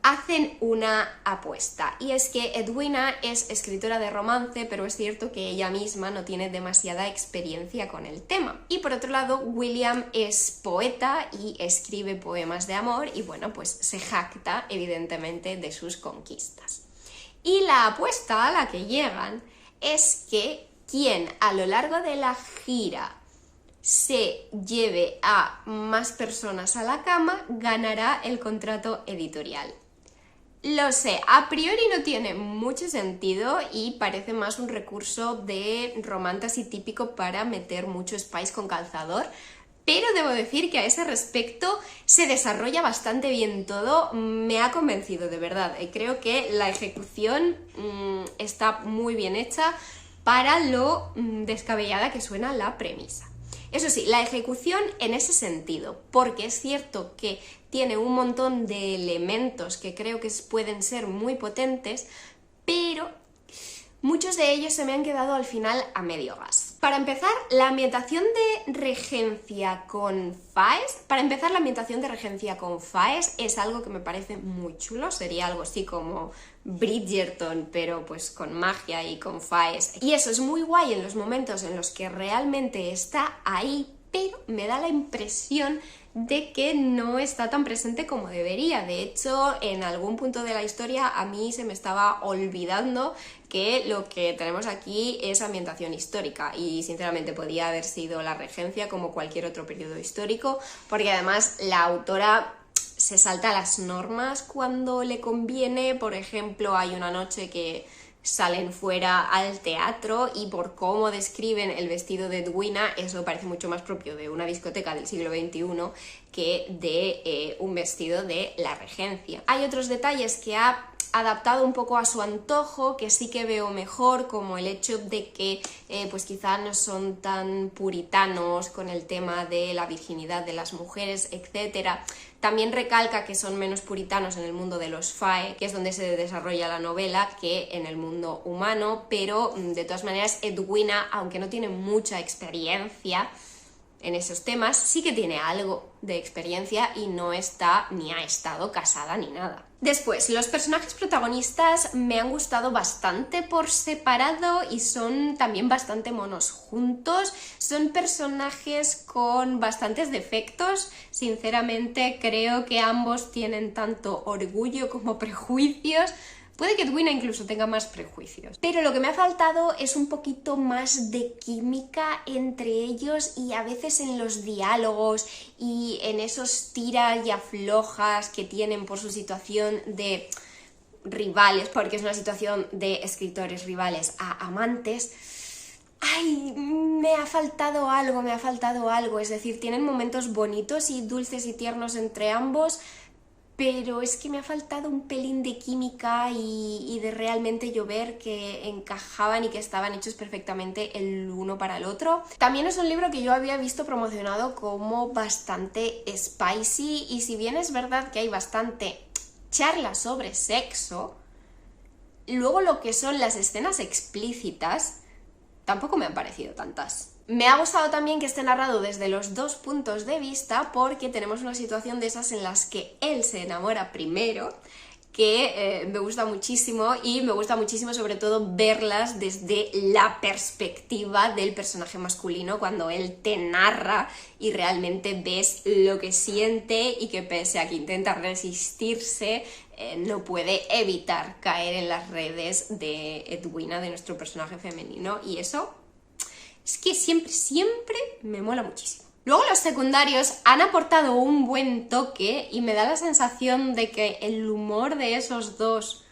hacen una apuesta, y es que Edwina es escritora de romance, pero es cierto que ella misma no tiene demasiada experiencia con el tema. Y por otro lado, William es poeta y escribe poemas de amor y bueno, pues se jacta evidentemente de sus conquistas. Y la apuesta a la que llegan es que quien a lo largo de la gira se lleve a más personas a la cama ganará el contrato editorial. Lo sé, a priori no tiene mucho sentido y parece más un recurso de romantasy típico para meter mucho spice con calzador, pero debo decir que a ese respecto se desarrolla bastante bien todo, me ha convencido de verdad. Creo que la ejecución está muy bien hecha para lo descabellada que suena la premisa. Eso sí, la ejecución en ese sentido, porque es cierto que tiene un montón de elementos que creo que pueden ser muy potentes, pero muchos de ellos se me han quedado al final a medio gas. Para empezar, la ambientación de regencia con faes. Es algo que me parece muy chulo, sería algo así como Bridgerton, pero pues con magia y con faes. Y eso es muy guay en los momentos en los que realmente está ahí, pero me da la impresión de que no está tan presente como debería. De hecho, en algún punto de la historia a mí se me estaba olvidando que lo que tenemos aquí es ambientación histórica y sinceramente podía haber sido la regencia como cualquier otro periodo histórico, porque además la autora se salta las normas cuando le conviene. Por ejemplo, hay una noche que salen fuera al teatro, y por cómo describen el vestido de Edwina, eso parece mucho más propio de una discoteca del siglo XXI que de un vestido de la regencia. Hay otros detalles que ha adaptado un poco a su antojo, que sí que veo mejor, como el hecho de que pues quizá no son tan puritanos con el tema de la virginidad de las mujeres, etc. También recalca que son menos puritanos en el mundo de los fae, que es donde se desarrolla la novela, que en el mundo humano, pero de todas maneras Edwina, aunque no tiene mucha experiencia en esos temas, sí que tiene algo de experiencia y no está ni ha estado casada ni nada. Después, los personajes protagonistas me han gustado bastante por separado y son también bastante monos juntos. Son personajes con bastantes defectos. Sinceramente, creo que ambos tienen tanto orgullo como prejuicios. Puede que Edwina incluso tenga más prejuicios. Pero lo que me ha faltado es un poquito más de química entre ellos, y a veces en los diálogos y en esos tiras y aflojas que tienen por su situación de rivales, porque es una situación de escritores rivales a amantes. ¡Ay! Me ha faltado algo. Es decir, tienen momentos bonitos y dulces y tiernos entre ambos, pero es que me ha faltado un pelín de química y de realmente yo ver que encajaban y que estaban hechos perfectamente el uno para el otro. También es un libro que yo había visto promocionado como bastante spicy, y si bien es verdad que hay bastante charla sobre sexo, luego lo que son las escenas explícitas tampoco me han parecido tantas. Me ha gustado también que esté narrado desde los dos puntos de vista, porque tenemos una situación de esas en las que él se enamora primero, que me gusta muchísimo, y me gusta muchísimo sobre todo verlas desde la perspectiva del personaje masculino, cuando él te narra y realmente ves lo que siente, y que pese a que intenta resistirse, no puede evitar caer en las redes de Edwina, de nuestro personaje femenino, y eso es que siempre me mola muchísimo. Luego los secundarios han aportado un buen toque, y me da la sensación de que el humor de esos dos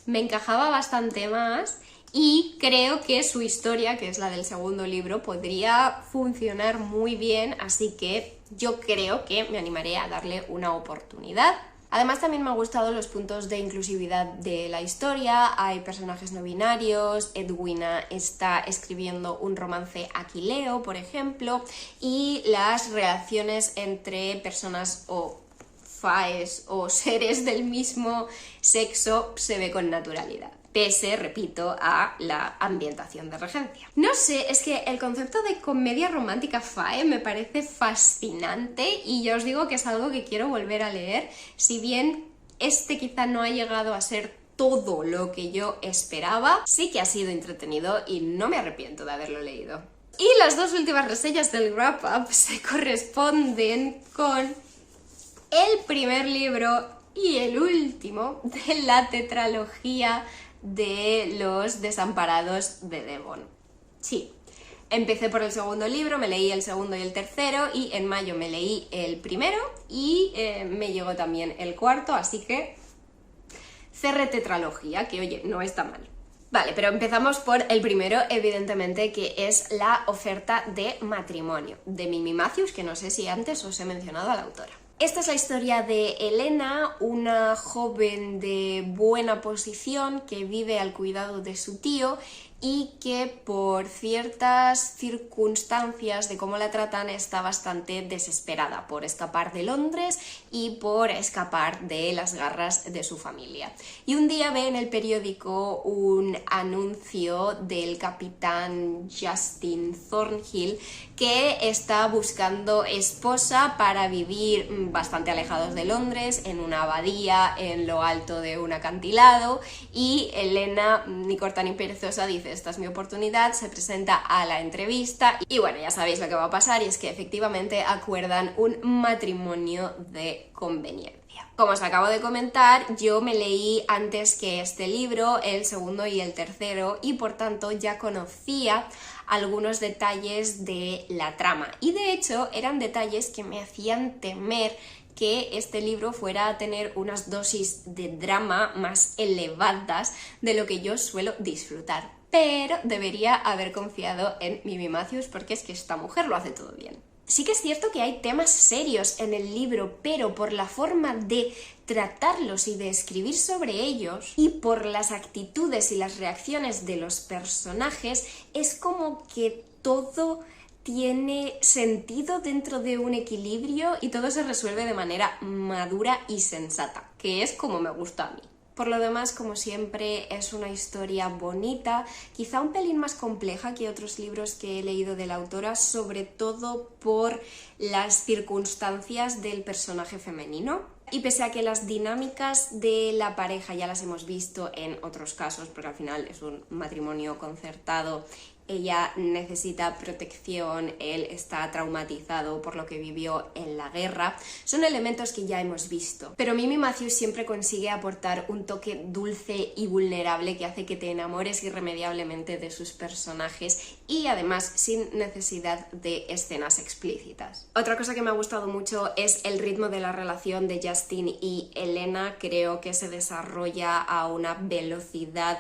me encajaba bastante más, y creo que su historia, que es la del segundo libro, podría funcionar muy bien, así que yo creo que me animaré a darle una oportunidad. Además, también me han gustado los puntos de inclusividad de la historia. Hay personajes no binarios, Edwina está escribiendo un romance aquileo, por ejemplo, y las relaciones entre personas o faes o seres del mismo sexo se ve con naturalidad, pese, repito, a la ambientación de regencia. No sé, es que el concepto de comedia romántica fae me parece fascinante, y ya os digo que es algo que quiero volver a leer, si bien este quizá no ha llegado a ser todo lo que yo esperaba, sí que ha sido entretenido y no me arrepiento de haberlo leído. Y las dos últimas reseñas del wrap-up se corresponden con el primer libro y el último de la tetralogía de los desamparados de Devon. Sí, empecé por el segundo libro, me leí el segundo y el tercero, y en mayo me leí el primero, y me llegó también el cuarto, así que cerré tetralogía, que oye, no está mal. Vale, pero empezamos por el primero, evidentemente, que es la oferta de matrimonio de Mimi Matthews, que no sé si antes os he mencionado a la autora. Esta es la historia de Elena, una joven de buena posición que vive al cuidado de su tío, y que por ciertas circunstancias de cómo la tratan está bastante desesperada por escapar de Londres y por escapar de las garras de su familia. Y un día ve en el periódico un anuncio del capitán Justin Thornhill, que está buscando esposa para vivir bastante alejados de Londres, en una abadía en lo alto de un acantilado, y Elena, ni corta ni perezosa, dice: esta es mi oportunidad, se presenta a la entrevista, y bueno, ya sabéis lo que va a pasar, y es que efectivamente acuerdan un matrimonio de conveniencia. Como os acabo de comentar, yo me leí antes que este libro el segundo y el tercero y por tanto ya conocía algunos detalles de la trama y de hecho eran detalles que me hacían temer que este libro fuera a tener unas dosis de drama más elevadas de lo que yo suelo disfrutar. Pero debería haber confiado en Mimi Matthews porque es que esta mujer lo hace todo bien. Sí que es cierto que hay temas serios en el libro, pero por la forma de tratarlos y de escribir sobre ellos y por las actitudes y las reacciones de los personajes, es como que todo tiene sentido dentro de un equilibrio y todo se resuelve de manera madura y sensata, que es como me gusta a mí. Por lo demás, como siempre, es una historia bonita, quizá un pelín más compleja que otros libros que he leído de la autora, sobre todo por las circunstancias del personaje femenino. Y pese a que las dinámicas de la pareja ya las hemos visto en otros casos, porque al final es un matrimonio concertado, ella necesita protección, él está traumatizado por lo que vivió en la guerra, son elementos que ya hemos visto. Pero Mimi Matthews siempre consigue aportar un toque dulce y vulnerable que hace que te enamores irremediablemente de sus personajes y además sin necesidad de escenas explícitas. Otra cosa que me ha gustado mucho es el ritmo de la relación de Justin y Elena. Creo que se desarrolla a una velocidad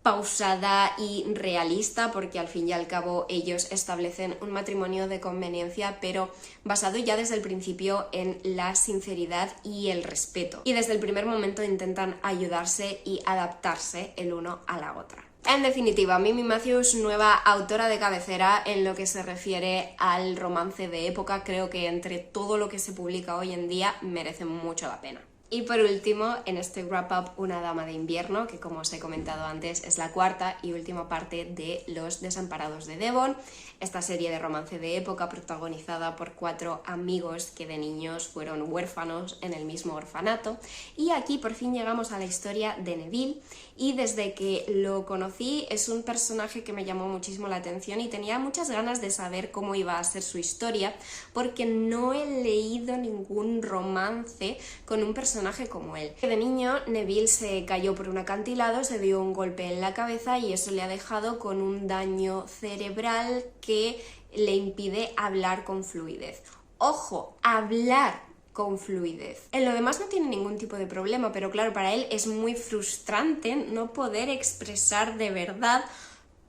pausada y realista porque al fin y al cabo ellos establecen un matrimonio de conveniencia pero basado ya desde el principio en la sinceridad y el respeto y desde el primer momento intentan ayudarse y adaptarse el uno a la otra. En definitiva, Mimi Matthews, nueva autora de cabecera en lo que se refiere al romance de época. Creo que entre todo lo que se publica hoy en día merece mucho la pena. Y por último, en este wrap-up, Una dama de invierno, que como os he comentado antes es la cuarta y última parte de Los desamparados de Devon, esta serie de romance de época protagonizada por 4 amigos que de niños fueron huérfanos en el mismo orfanato. Y aquí por fin llegamos a la historia de Neville y desde que lo conocí es un personaje que me llamó muchísimo la atención y tenía muchas ganas de saber cómo iba a ser su historia porque no he leído ningún romance con un personaje como él. De niño Neville se cayó por un acantilado, se dio un golpe en la cabeza y eso le ha dejado con un daño cerebral que le impide hablar con fluidez. ¡Ojo! Hablar con fluidez. En lo demás no tiene ningún tipo de problema, pero claro, para él es muy frustrante no poder expresar de verdad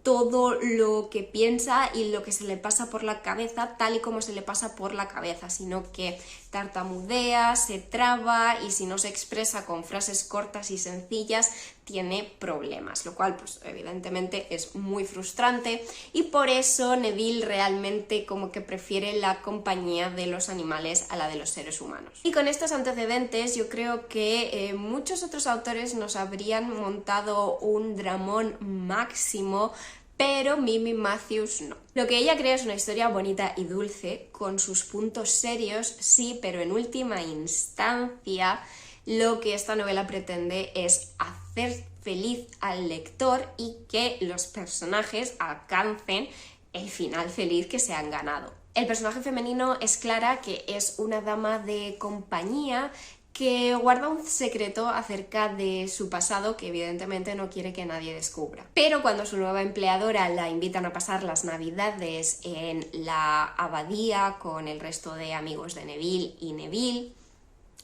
todo lo que piensa y lo que se le pasa por la cabeza tal y como se le pasa por la cabeza, sino que tartamudea, se traba y si no se expresa con frases cortas y sencillas tiene problemas, lo cual pues evidentemente es muy frustrante y por eso Neville realmente como que prefiere la compañía de los animales a la de los seres humanos. Y con estos antecedentes yo creo que muchos otros autores nos habrían montado un dramón máximo, pero Mimi Matthews no. Lo que ella crea es una historia bonita y dulce, con sus puntos serios, sí, pero en última instancia lo que esta novela pretende es hacer feliz al lector y que los personajes alcancen el final feliz que se han ganado. El personaje femenino es Clara, que es una dama de compañía que guarda un secreto acerca de su pasado que evidentemente no quiere que nadie descubra. Pero cuando su nueva empleadora la invitan a pasar las navidades en la abadía con el resto de amigos de Neville y Neville,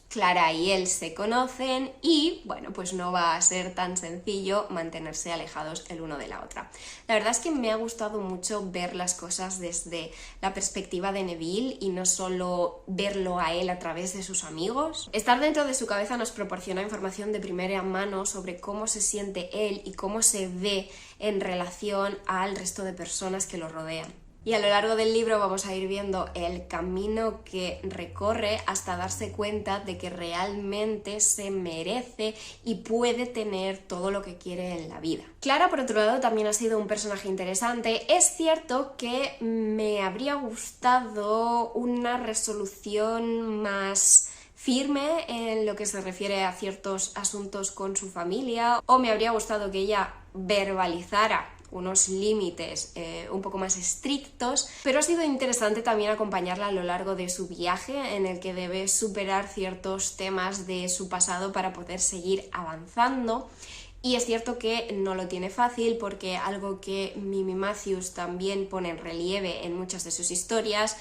Clara y él se conocen y, bueno, pues no va a ser tan sencillo mantenerse alejados el uno de la otra. La verdad es que me ha gustado mucho ver las cosas desde la perspectiva de Neville y no solo verlo a él a través de sus amigos. Estar dentro de su cabeza nos proporciona información de primera mano sobre cómo se siente él y cómo se ve en relación al resto de personas que lo rodean. Y a lo largo del libro vamos a ir viendo el camino que recorre hasta darse cuenta de que realmente se merece y puede tener todo lo que quiere en la vida. Clara, por otro lado, también ha sido un personaje interesante. Es cierto que me habría gustado una resolución más firme en lo que se refiere a ciertos asuntos con su familia, o me habría gustado que ella verbalizara unos límites un poco más estrictos, pero ha sido interesante también acompañarla a lo largo de su viaje, en el que debe superar ciertos temas de su pasado para poder seguir avanzando. Y es cierto que no lo tiene fácil, porque algo que Mimi Matthews también pone en relieve en muchas de sus historias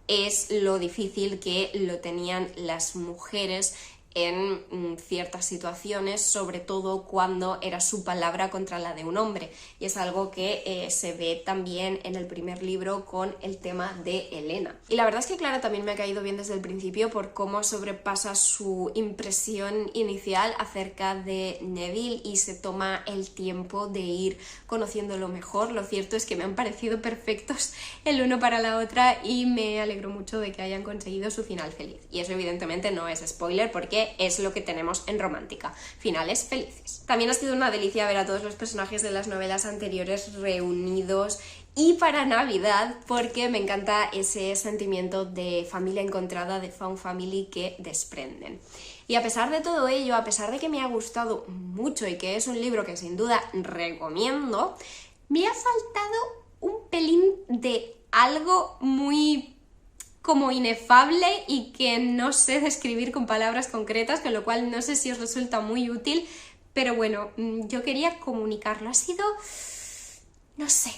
es lo difícil que lo tenían las mujeres en ciertas situaciones, sobre todo cuando era su palabra contra la de un hombre, y es algo que se ve también en el primer libro con el tema de Elena. Y la verdad es que Clara también me ha caído bien desde el principio por cómo sobrepasa su impresión inicial acerca de Neville y se toma el tiempo de ir conociéndolo mejor. Lo cierto es que me han parecido perfectos el uno para la otra y me alegro mucho de que hayan conseguido su final feliz, y eso evidentemente no es spoiler porque es lo que tenemos en Romántica, finales felices. También ha sido una delicia ver a todos los personajes de las novelas anteriores reunidos y para Navidad, porque me encanta ese sentimiento de familia encontrada, de found family que desprenden. Y a pesar de todo ello, a pesar de que me ha gustado mucho y que es un libro que sin duda recomiendo, me ha faltado un pelín de algo muy como inefable y que no sé describir con palabras concretas, con lo cual no sé si os resulta muy útil, pero bueno, yo quería comunicarlo. Ha sido, no sé,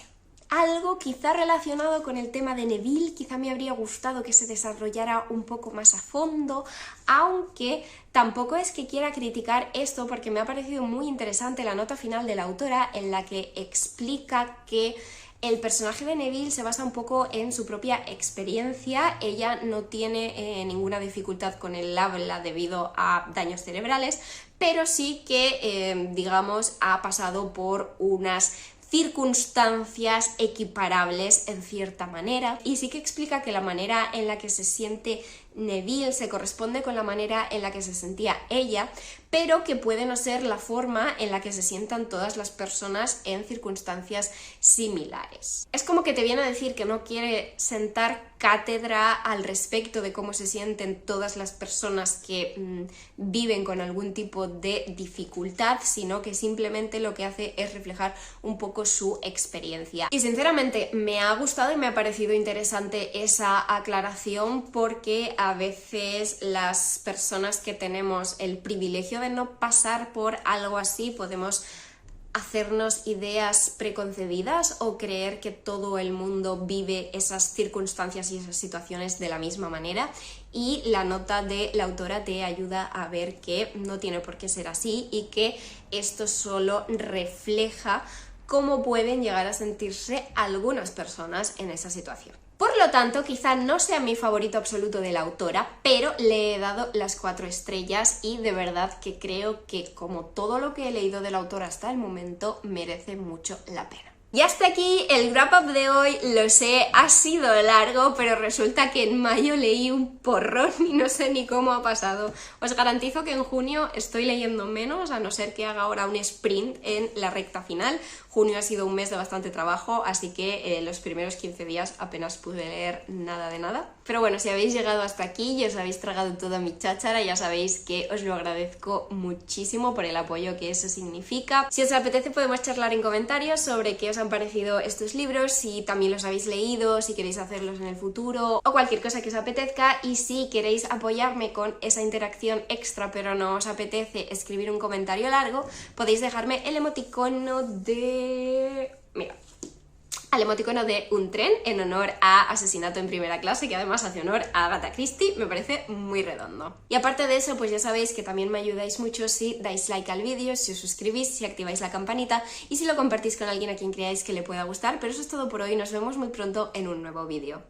algo quizá relacionado con el tema de Neville. Quizá me habría gustado que se desarrollara un poco más a fondo, aunque tampoco es que quiera criticar esto, porque me ha parecido muy interesante la nota final de la autora, en la que explica que el personaje de Neville se basa un poco en su propia experiencia. Ella no tiene ninguna dificultad con el habla debido a daños cerebrales, pero sí que, digamos, ha pasado por unas circunstancias equiparables en cierta manera, y sí que explica que la manera en la que se siente Neville se corresponde con la manera en la que se sentía ella, pero que puede no ser la forma en la que se sientan todas las personas en circunstancias similares. Es como que te viene a decir que no quiere sentar cátedra al respecto de cómo se sienten todas las personas que viven con algún tipo de dificultad, sino que simplemente lo que hace es reflejar un poco su experiencia. Y sinceramente me ha gustado y me ha parecido interesante esa aclaración, porque a veces las personas que tenemos el privilegio de no pasar por algo así podemos hacernos ideas preconcebidas o creer que todo el mundo vive esas circunstancias y esas situaciones de la misma manera, y la nota de la autora te ayuda a ver que no tiene por qué ser así y que esto solo refleja cómo pueden llegar a sentirse algunas personas en esa situación. Por lo tanto, quizá no sea mi favorito absoluto de la autora, pero le he dado las 4 estrellas y de verdad que creo que, como todo lo que he leído de la autora hasta el momento, merece mucho la pena. Y hasta aquí el wrap-up de hoy. Lo sé, ha sido largo, pero resulta que en mayo leí un porrón y no sé ni cómo ha pasado. Os garantizo que en junio estoy leyendo menos, a no ser que haga ahora un sprint en la recta final. Junio ha sido un mes de bastante trabajo, así que los primeros 15 días apenas pude leer nada de nada. Pero bueno, si habéis llegado hasta aquí y os habéis tragado toda mi cháchara, ya sabéis que os lo agradezco muchísimo por el apoyo que eso significa. Si os apetece podemos charlar en comentarios sobre qué os han parecido estos libros, si también los habéis leído, si queréis hacerlos en el futuro o cualquier cosa que os apetezca. Y si queréis apoyarme con esa interacción extra pero no os apetece escribir un comentario largo, podéis dejarme el emoticono de... Mira, al emoticono de un tren en honor a Asesinato en Primera Clase, que además hace honor a Agatha Christie. Me parece muy redondo. Y aparte de eso, pues ya sabéis que también me ayudáis mucho si dais like al vídeo, si os suscribís, si activáis la campanita y si lo compartís con alguien a quien creáis que le pueda gustar. Pero eso es todo por hoy, nos vemos muy pronto en un nuevo vídeo.